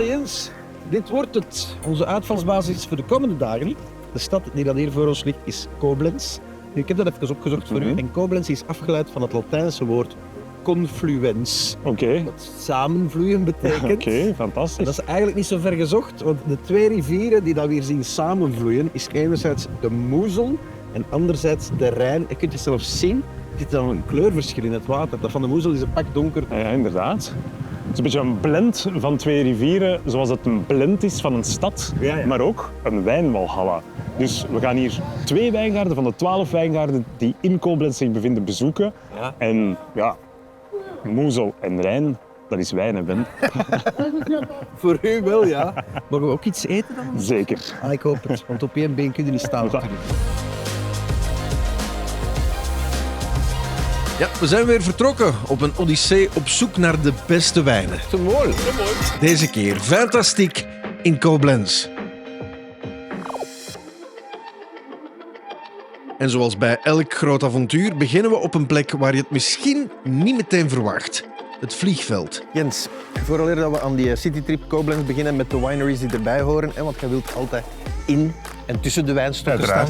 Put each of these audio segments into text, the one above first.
Beste Jens, dit wordt het. Onze uitvalsbasis voor de komende dagen. De stad die dat hier voor ons ligt is Koblenz. Ik heb dat even opgezocht voor u. En Koblenz is afgeleid van het Latijnse woord confluens. Oké. Dat samenvloeien betekent. Oké, fantastisch. En dat is eigenlijk niet zo ver gezocht, want de twee rivieren die dat we hier zien samenvloeien, is enerzijds de Mosel en anderzijds de Rijn. Je kunt het zelfs zien, er zit dan een kleurverschil in het water. Dat van de Mosel is een pak donker. Ja, inderdaad. Het is een beetje een blend van twee rivieren, zoals het een blend is van een stad, Ja. maar ook een wijnwalhalla. Dus we gaan hier 2 wijngaarden van de 12 wijngaarden die in Koblenz zich bevinden bezoeken. Ja. En ja, Mosel en Rijn, dat is wijn, hè, Ben? Voor u wel, ja. Mogen we ook iets eten dan? Zeker. Ah, ik hoop het, want op één been kun je niet staan. Ja, we zijn weer vertrokken op een odyssee op zoek naar de beste wijnen. Te mooi. Deze keer Vintastique in Koblenz. En zoals bij elk groot avontuur beginnen we op een plek waar je het misschien niet meteen verwacht. Het vliegveld. Jens, vooraleer dat we aan die citytrip Koblenz beginnen met de wineries die erbij horen, want jij wilt altijd in en tussen de wijnstokken staan,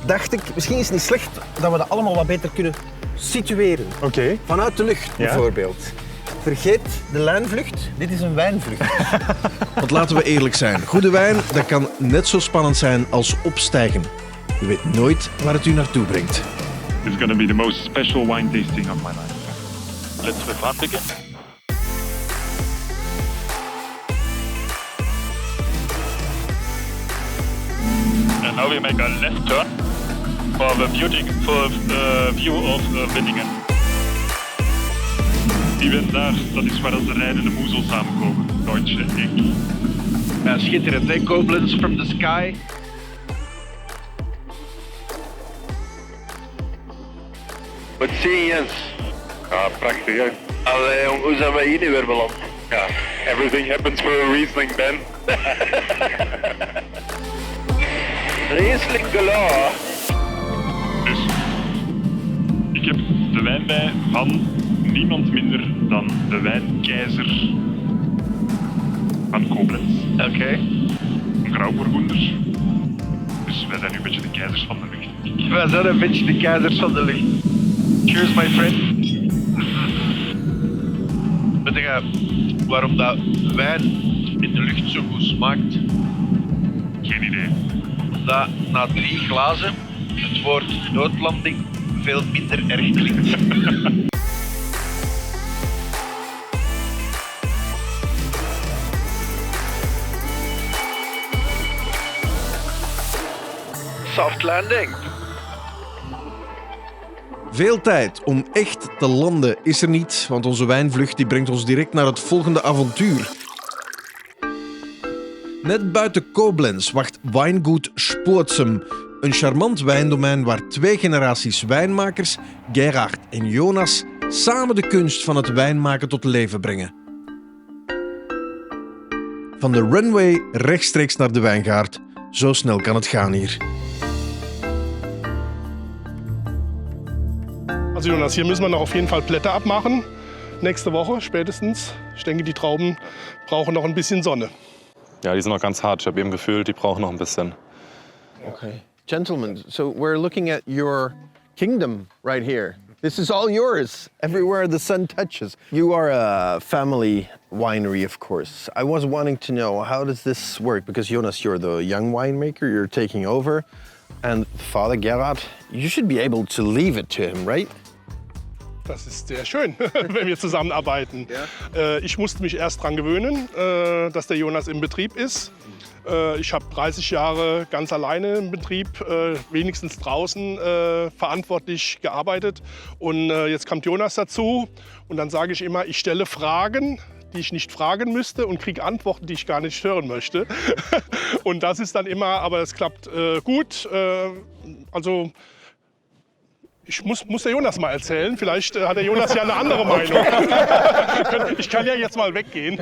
dacht ik, misschien is het niet slecht dat we dat allemaal wat beter kunnen situeren. Oké. Vanuit de lucht bijvoorbeeld. Vergeet de lijnvlucht, dit is een wijnvlucht. Want laten we eerlijk zijn, goede wijn dat kan net zo spannend zijn als opstijgen. Je weet nooit waar het u naartoe brengt. It's going to be the most special wine tasting of my life. Let's vervaardigen. And now we make a left turn for the beautiful view of Vinningen. Die wind daar, dat is waar de Rijn en de Mosel samenkomen. Deutsche Eck. Ja, schitterend, hè? Koblenz from the sky. Wat zie je, Jens? Ja, prachtig hè. Allee, jong, hoe zijn wij hier nu weer beland? Ja, everything happens for a reason, Ben. Riesling galore. Dus, ik heb de wijn bij van niemand minder dan de wijnkeizer van Koblenz. Oké. Een grauwbourgonder. Dus wij zijn nu een beetje de keizers van de lucht. Wij zijn een beetje de keizers van de lucht. Cheers, my friend. Weet je waarom dat wijn in de lucht zo goed smaakt? Geen idee. Omdat na 3 glazen het woord noodlanding veel minder erg klinkt. Soft landing. Veel tijd om echt te landen is er niet, want onze wijnvlucht die brengt ons direct naar het volgende avontuur. Net buiten Koblenz wacht wijngoed Spoortsum, een charmant wijndomein waar 2 generaties wijnmakers, Gerhard en Jonas, samen de kunst van het wijnmaken tot leven brengen. Van de runway rechtstreeks naar de wijngaard, zo snel kan het gaan hier. Also Jonas, hier müssen wir noch auf jeden Fall Blätter abmachen. Nächste Woche spätestens. Ich denke, die Trauben brauchen noch ein bisschen Sonne. Ja, die sind noch ganz hart. Ich habe eben gefühlt, die brauchen noch ein bisschen. Okay. Gentlemen, so we're looking at your kingdom right here. This is all yours, everywhere the sun touches. You are a family winery, of course. I was wanting to know, how does this work? Because Jonas, you're the young winemaker, you're taking over. And Father Gerhard, you should be able to leave it to him, right? Das ist sehr schön, wenn wir zusammenarbeiten. Ja. Ich musste mich erst daran gewöhnen, dass der Jonas im Betrieb ist. Ich habe 30 Jahre ganz alleine im Betrieb, wenigstens draußen verantwortlich gearbeitet. Und jetzt kommt Jonas dazu und dann sage ich immer, ich stelle Fragen, die ich nicht fragen müsste und kriege Antworten, die ich gar nicht hören möchte. Und das ist dann immer, aber es klappt gut. Also ich muss der Jonas mal erzählen, vielleicht hat der Jonas ja eine andere Meinung. Ich kann ja jetzt mal weggehen.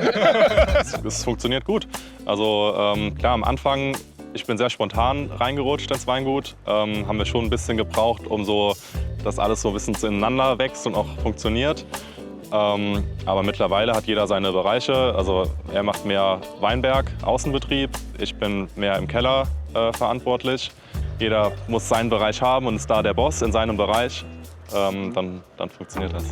Es funktioniert gut. Also klar, am Anfang, ich bin sehr spontan reingerutscht ins Weingut. Haben wir schon ein bisschen gebraucht, um so, dass alles so ein bisschen ineinander wächst und auch funktioniert. Aber mittlerweile hat jeder seine Bereiche. Also er macht mehr Weinberg, Außenbetrieb. Ich bin mehr im Keller verantwortlich. Jeder muss seinen Bereich haben und ist da der Boss in seinem Bereich. Dann funktioniert das.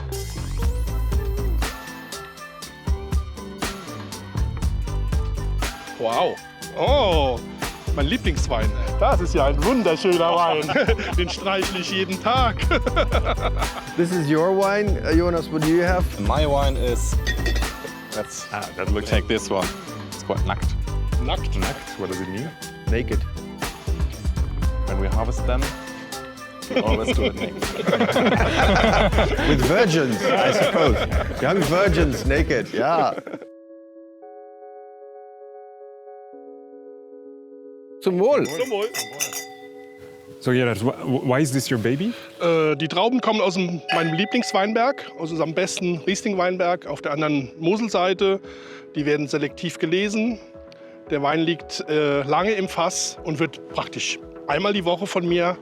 Wow. Oh, mein Lieblingswein. Das ist ja ein wunderschöner Wein. Den streichle ich jeden Tag. This is your wine, Jonas. What do you have? My wine is that looks like this one. It's quite nackt. Nackt. Nackt. What does it mean? Naked. When we harvest them, we always do it naked. With virgins, I suppose. Young virgins, naked. Yeah. Zum Wohl. Zum Wohl. So Gerard, why is this your baby? Die Trauben kommen aus meinem Lieblingsweinberg, aus unserem besten Riesling-Weinberg auf der anderen Moselseite. Die werden selektiv gelesen. Der Wein liegt lange im Fass und wird praktisch einmal die Woche von mir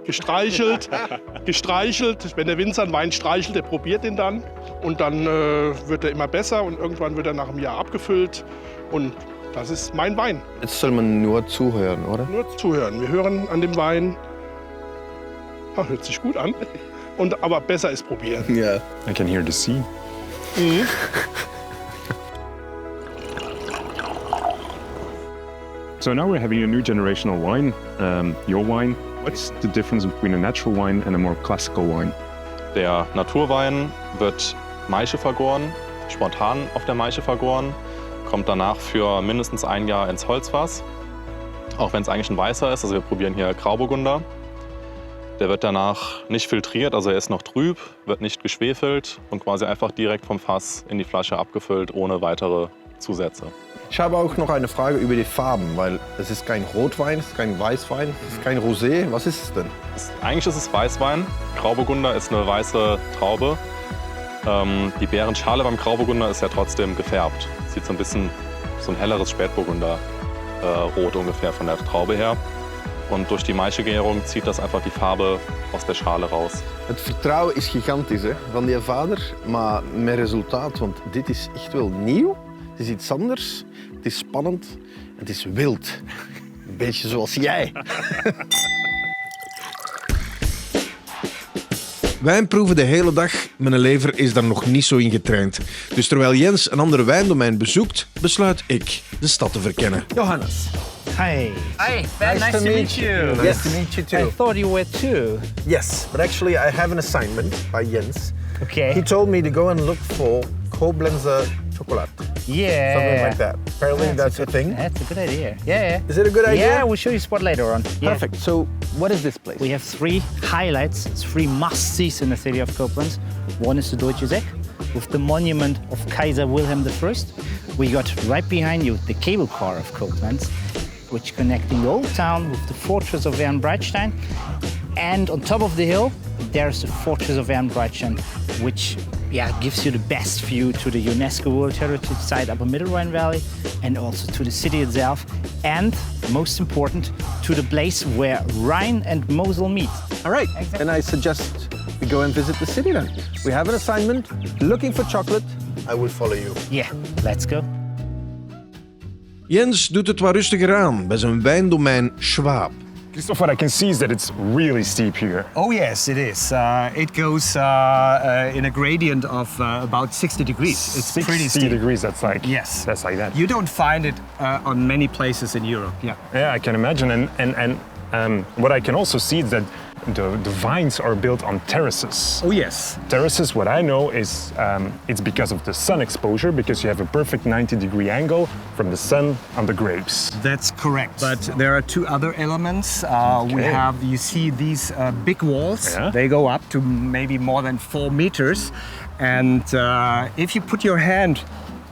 gestreichelt. Wenn der Winzer einen Wein streichelt, der probiert den dann. Und dann wird er immer besser und irgendwann wird er nach einem Jahr abgefüllt. Und das ist mein Wein. Jetzt soll man nur zuhören, oder? Nur zuhören. Wir hören an dem Wein. Hört sich gut an. Aber besser ist probieren. Ja. I can hear the sea. So now we're having a new generational wine, your wine. What's the difference between a natural wine and a more classical wine? Der Naturwein wird Maische vergoren, spontan auf der Maische vergoren, kommt danach für mindestens ein Jahr ins Holzfass, auch wenn es eigentlich ein weißer ist. Also wir probieren hier Grauburgunder. Der wird danach nicht filtriert, also er ist noch trüb, wird nicht geschwefelt und quasi einfach direkt vom Fass in die Flasche abgefüllt, ohne weitere Zusätze. Ich habe auch noch eine Frage über die Farben, weil es ist kein Rotwein, es ist kein Weißwein, es ist kein Rosé. Was ist es denn? Eigentlich ist es Weißwein. Grauburgunder ist eine weiße Traube. Die Beerenschale beim Grauburgunder ist ja trotzdem gefärbt. Sieht so ein bisschen so ein helleres Spätburgunder rot ungefähr von der Traube her. Und durch die Maischegärung zieht das einfach die Farbe aus der Schale raus. Het vertrouwen is gigantisch hè, van die vader, maar met resultaat. Want dit is echt wel nieuw. Het is iets anders, het is spannend, het is wild. Een beetje zoals jij. Wijnproeven de hele dag, mijn lever is daar nog niet zo in getraind. Dus terwijl Jens een ander wijndomein bezoekt, besluit ik de stad te verkennen. Johannes. Hi. Hi, nice to meet you. Nice to meet you too. I thought you were too. Yes, but actually I have an assignment by Jens. Okay. He told me to go and look for Koblenz chocolate. Yeah. Something like that. Apparently that's a thing. That's a good idea. Yeah. Is it a good idea? Yeah, we'll show you a spot later on. Yeah. Perfect. So what is this place? We have 3 highlights, 3 must-sees in the city of Koblenz. One is the Deutsche Zeg, with the monument of Kaiser Wilhelm I. We got right behind you the cable car of Koblenz, which connecting the old town with the fortress of Ehrenbreitstein. And on top of the hill, there's the fortress of Ehrenbreitstein, which gives you the best view to the UNESCO World Heritage Site Upper Middle Rhine Valley, and also to the city itself, and most important, to the place where Rhine and Moselle meet. All right, and I suggest we go and visit the city then. We have an assignment, looking for chocolate. I will follow you. Yeah, let's go. Jens doet het wat rustiger aan bij zijn wijndomein Schwab. Christophe, what I can see is that it's really steep here. Oh yes, it is. It goes in a gradient of about 60 degrees. It's pretty 60 steep. degrees, that's like, Yes. that's like that. You don't find it on many places in Europe. Yeah. Yeah, I can imagine. And what I can also see is that the vines are built on terraces. Oh yes. Terraces, what I know is it's because of the sun exposure, because you have a perfect 90-degree angle from the sun on the grapes. That's correct. But there are 2 other elements. We have, you see these big walls. Yeah. They go up to maybe more than 4 meters. And if you put your hand,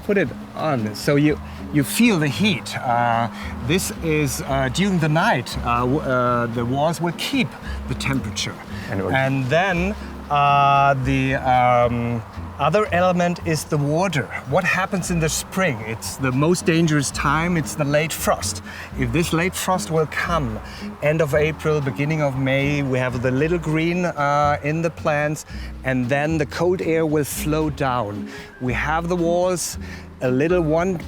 put it on, so you feel the heat. This is during the night. The walls will keep the temperature, and then Other element is the water. What happens in the spring? It's the most dangerous time, it's the late frost. If this late frost will come end of April, beginning of May, we have the little green in the plants, and then the cold air will flow down. We have the walls a little one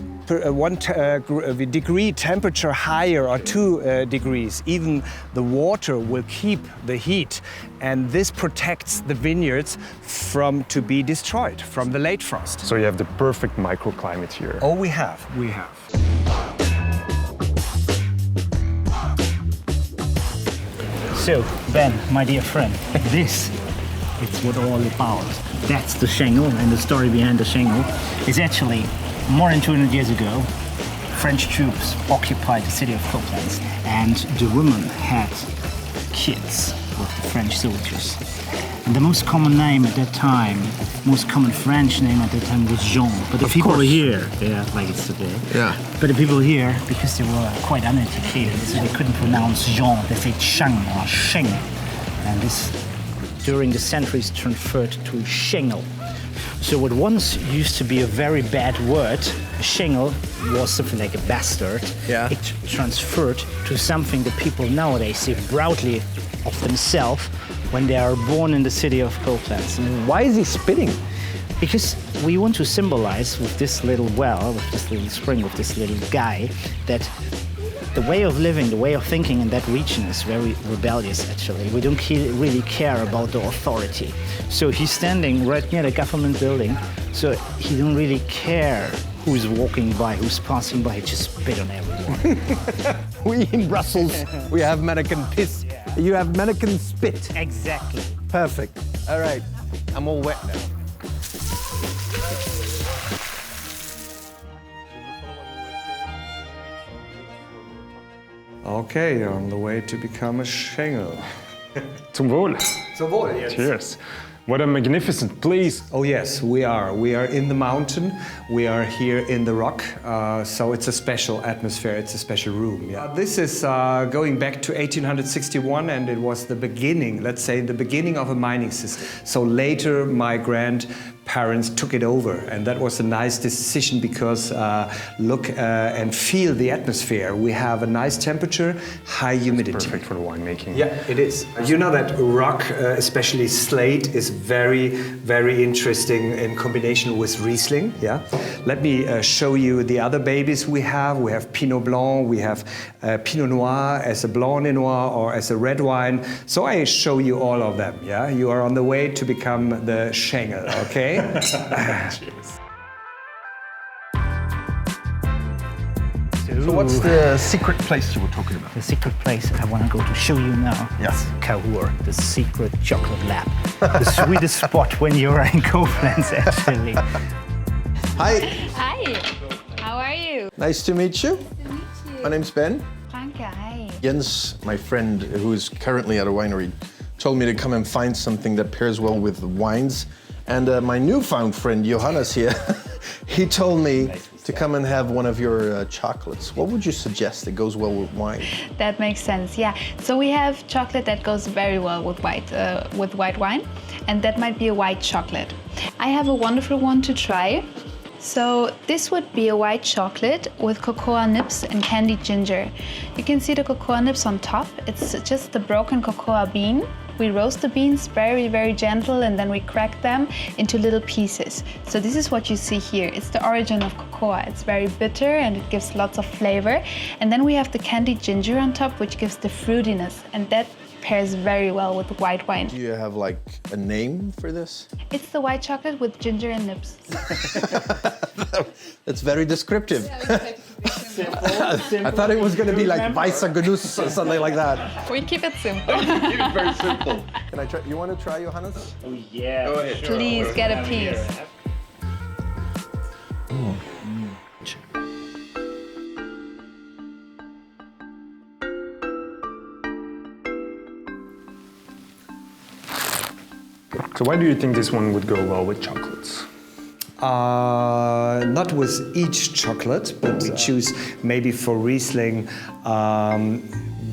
degree temperature higher or 2 degrees. Even the water will keep the heat, and this protects the vineyards from to be destroyed from the late frost. So you have the perfect microclimate here. Oh, we have. So, Ben, my dear friend, this is what all about. That's the shingle, and the story behind the shingle is actually more than 200 years ago, French troops occupied the city of Koblenz, and the women had kids with the French soldiers. And the most common name at that time, most common French name at that time was Jean. But the people here, like it's today. Yeah. But the people here, because they were quite uneducated, so they couldn't pronounce Jean. They said Shang or Sheng. And this, during the centuries, transferred to shingle. So what once used to be a very bad word, shingle, was something like a bastard. Yeah. It transferred to something that people nowadays say proudly of themselves when they are born in the city of Koblenz. Why is he spitting? Because we want to symbolize with this little well, with this little spring, with this little guy, that the way of living, the way of thinking in that region is very rebellious, actually. We don't really care about the authority. So he's standing right near the government building, so he don't really care who's walking by, who's passing by, he just spit on everyone. We in Brussels, we have mannequin piss. You have mannequin spit. Exactly. Perfect. All right, I'm all wet now. Okay, you're on the way to become a shingle. Zum Wohl. Zum Wohl, yes. Cheers. What a magnificent place. Oh yes, we are. We are in the mountain. We are here in the rock. So it's a special atmosphere. It's a special room. Yeah. This is going back to 1861, and it was the beginning. Let's say the beginning of a mining system. So later, my grandparents took it over, and that was a nice decision because look and feel the atmosphere. We have a nice temperature, high humidity. Perfect for the winemaking. Yeah, it is. You know that rock, especially slate, is very, very interesting in combination with Riesling. Yeah. Let me show you the other babies we have. We have Pinot Blanc, we have Pinot Noir as a Blanc de Noir or as a red wine. So I show you all of them. Yeah. You are on the way to become the shingle. Okay. Cheers. So what's the secret place you were talking about? The secret place I want to go to show you now. Yes. Cahors, the secret chocolate lab. The sweetest spot when you're in Koblenz, actually. Hi. Hi. How are you? Nice to meet you. Nice to meet you. My name's Ben. Franke, hi. Jens, my friend, who is currently at a winery, told me to come and find something that pairs well with wines. And my newfound friend, Johannes here, he told me to come and have one of your chocolates. What would you suggest that goes well with wine? That makes sense, yeah. So we have chocolate that goes very well with white wine, and that might be a white chocolate. I have a wonderful one to try. So this would be a white chocolate with cocoa nibs and candied ginger. You can see the cocoa nibs on top. It's just the broken cocoa bean. We roast the beans very, very gentle, and then we crack them into little pieces. So this is what you see here. It's the origin of cocoa. It's very bitter and it gives lots of flavor. And then we have the candied ginger on top, which gives the fruitiness, and that pairs very well with white wine. Do you have like a name for this? It's the white chocolate with ginger and nibs. That's very descriptive. I thought it was going to be like Weißer Genuss or something like that. We keep it simple. Keep it very simple. Can I try? You want to try, Johannes? Oh yeah. Go ahead. Please get a piece. So why do you think this one would go well with chocolates? Not with each chocolate, but we choose maybe for Riesling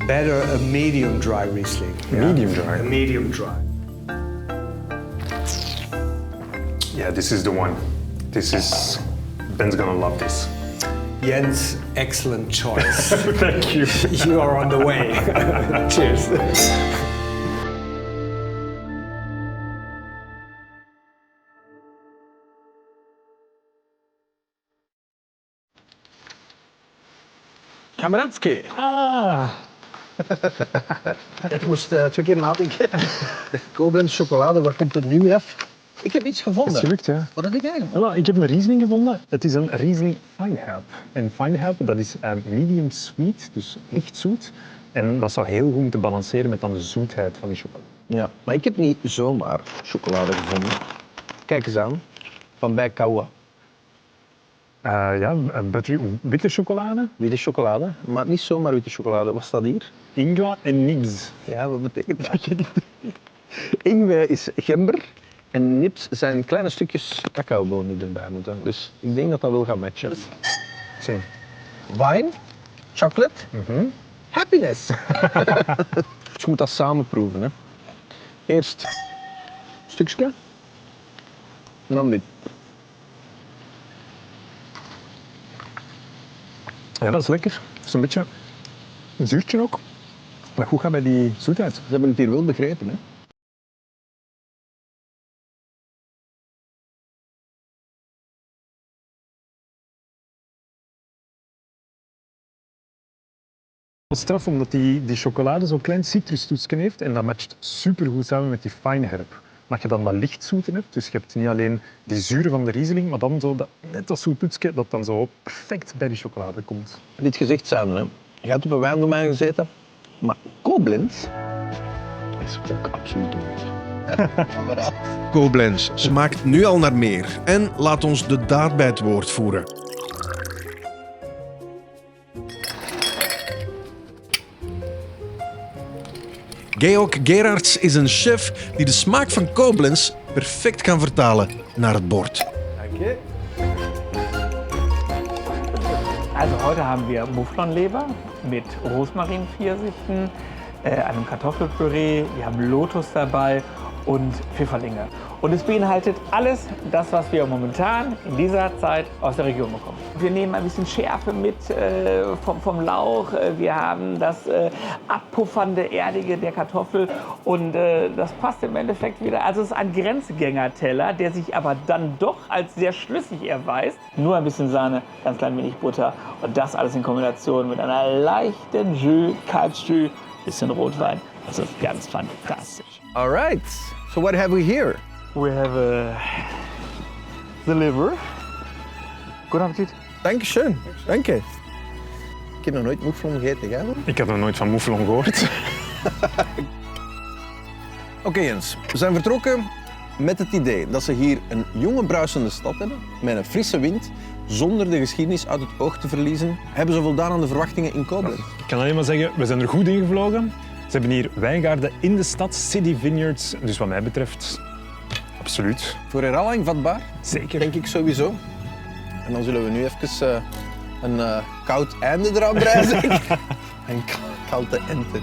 better a medium dry Riesling. Medium dry? A medium dry. Yeah, this is the one. Ben's gonna love this. Jens, excellent choice. Thank you. You are on the way. Cheers. Kameradski. Ik moest 2 keer nadenken. De Koblenz chocolade, waar komt het nu af? Ik heb iets gevonden. Het is gelukt, ja. Wat heb ik eigenlijk? Voilà, ik heb een Riesling gevonden. Het is een Riesling Feinherb. En Feinherb, dat is medium sweet, dus licht zoet. En dat zou heel goed moeten balanceren met dan de zoetheid van die chocolade. Ja, maar ik heb niet zomaar chocolade gevonden. Kijk eens aan. Van bij Kawa. Ja, witte chocolade. Witte chocolade, maar niet zomaar witte chocolade. Wat staat hier? Ingwer en nibs. Ja, wat betekent dat? Ingwer is gember en nibs zijn kleine stukjes cacaobonen die erbij moeten. Dus ik denk dat dat wel gaat matchen. Zie. Wine, chocolate, happiness. Dus je moet dat samen proeven. Hè. Eerst een stukje en dan dit. Ja, dat is lekker. Het is een beetje een zuurtje ook. Maar goed gaat bij die zoetheid. Ze hebben het hier wel begrepen, hè? Het is straf omdat die chocolade zo'n klein citrustoetsje heeft en dat matcht supergoed samen met die Feinherb. Maar je dan dat lichtzoete hebt, dus je hebt niet alleen die zure van de Riesling, maar dan zo net dat zoettoetsje dat dan zo perfect bij die chocolade komt. Dit gezegd zijn, hè. Je hebt op een wijndomein gezeten, maar Koblenz is ook absoluut niet. Koblenz smaakt nu al naar meer en laat ons de daad bij het woord voeren. Georg Gerards is een chef die de smaak van Koblenz perfect kan vertalen naar het bord. Dank je. Also heute haben wir Mouflonleber mit Rosmarinpfirsichen, einem Kartoffelpüree, wir haben Lotus dabei und Pfifferlinge. Und es beinhaltet alles das, was wir momentan in dieser Zeit aus der Region bekommen. Wir nehmen ein bisschen Schärfe mit vom Lauch, wir haben das abpuffernde, erdige der Kartoffel und das passt im Endeffekt wieder. Also es ist ein Grenzgängerteller, der sich aber dann doch als sehr schlüssig erweist. Nur ein bisschen Sahne, ganz klein wenig Butter und das alles in Kombination mit einer leichten Jus, Kalbsjus, bisschen Rotwein. Das ist ganz fantastisch. All right, so what have we here? We have the liver. Good appetit. Dankjewel, dank je. Ik heb nog nooit mouflon gegeten, jij wel? Ik heb nog nooit van mouflon gehoord. Oké Jens, we zijn vertrokken met het idee dat ze hier een jonge bruisende stad hebben, met een frisse wind, zonder de geschiedenis uit het oog te verliezen. Hebben ze voldaan aan de verwachtingen in Koblenz? Ik kan alleen maar zeggen, we zijn er goed ingevlogen. Ze hebben hier wijngaarden in de stad, city vineyards. Dus wat mij betreft, absoluut. Voor herhaling vatbaar? Zeker. Denk ik sowieso. En dan zullen we nu even een koud einde eraan breien. Een koude ente.